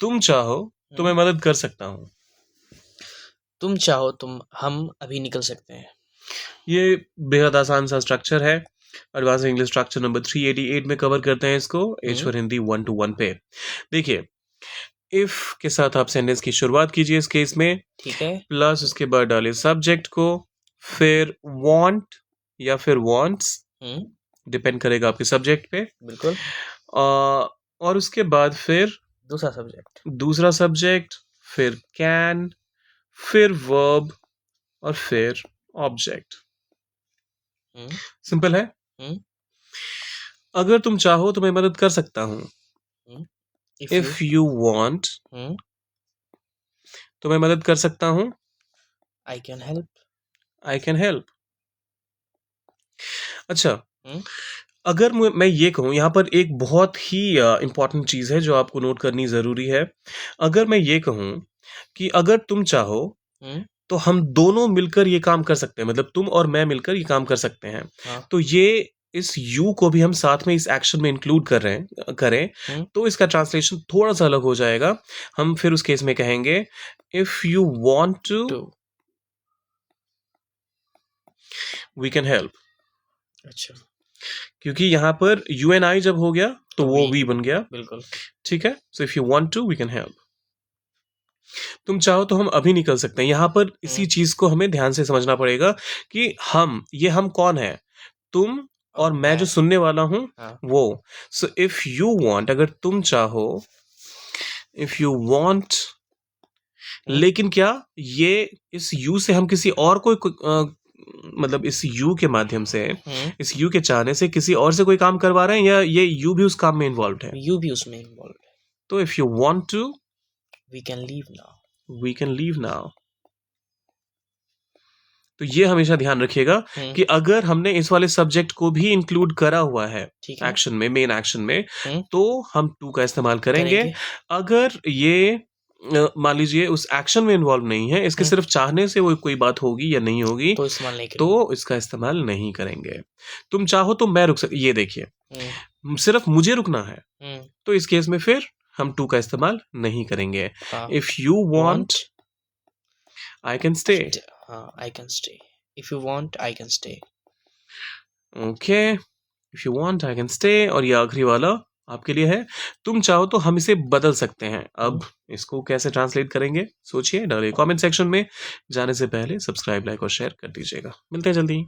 तुम चाहो तो मैं मदद कर सकता हूँ। तुम चाहो हम अभी निकल सकते हैं। ये बेहद आसान सा स्ट्रक्चर है। एडवांस इंग्लिश स्ट्रक्चर नंबर 388 में कवर करते हैं इसको, एच फॉर हिंदी 1 to 1 पे। देखिए, इफ के साथ आप सेंटेंस की शुरुआत कीजिए इस केस में, ठीक है। प्लस उसके बाद डालिए सब्जेक्ट को, फिर वांट या फिर वांट्स, डिपेंड करेगा आपके सब्जेक्ट पे। बिल्कुल। और उसके बाद फिर दूसरा सब्जेक्ट, फिर कैन, फिर वर्ब और फिर ऑब्जेक्ट। सिंपल है। अगर तुम चाहो तो मैं मदद कर सकता हूँ। इफ यू वांट तो मैं मदद कर सकता हूँ। I can help. I can help. अच्छा, अगर मैं ये कहूँ, यहाँ पर एक बहुत ही इंपॉर्टेंट चीज है जो आपको नोट करनी जरूरी है। अगर मैं ये कहूँ कि अगर तुम चाहो तो हम दोनों मिलकर ये काम कर सकते हैं, मतलब तुम और मैं मिलकर ये काम कर सकते हैं। तो ये इस यू को भी हम साथ में इस एक्शन में इंक्लूड करें तो इसका ट्रांसलेशन थोड़ा सा अलग हो जाएगा। हम फिर उस केस में कहेंगे if you want to we can help. अच्छा, क्योंकि यहाँ पर यू एन आई जब हो गया तो वो वी बन गया। बिल्कुल। ठीक है, so if you want to we can help. तुम चाहो तो हम अभी निकल सकते हैं। यहाँ पर इसी चीज को हमें ध्यान से समझना पड़ेगा कि हम कौन है, तुम और मैं जो सुनने वाला हूं वो। सो इफ यू वांट, अगर तुम चाहो, इफ यू वांट, लेकिन क्या ये इस यू से हम किसी और मतलब इस यू के माध्यम से, इस यू के चाहने से किसी और से कोई काम करवा रहे हैं, या ये यू भी उस काम में इन्वॉल्व है? यू भी उसमें इन्वॉल्व है। तो if you want to we can leave now. We can leave now. तो ये हमेशा ध्यान रखिएगा कि अगर हमने इस वाले सब्जेक्ट को भी इंक्लूड करा हुआ है एक्शन में, मेन एक्शन में, तो हम टू का इस्तेमाल करेंगे। अगर ये मान लीजिए उस एक्शन में इन्वॉल्व नहीं है, इसके सिर्फ चाहने से वो कोई बात होगी या नहीं होगी, तो इसका इस्तेमाल नहीं करेंगे। तुम चाहो तो मैं रुक ये देखिए, सिर्फ मुझे रुकना है, तो इस केस में फिर हम टू का इस्तेमाल नहीं करेंगे। If you want I can stay. I can stay. If you want, I can stay. Okay. If you want, I can stay. और ये आखिरी वाला आपके लिए है, तुम चाहो तो हम इसे बदल सकते हैं। अब इसको कैसे ट्रांसलेट करेंगे सोचिए, डालिए कमेंट सेक्शन में। जाने से पहले सब्सक्राइब, लाइक और शेयर कर दीजिएगा। मिलते हैं जल्दी।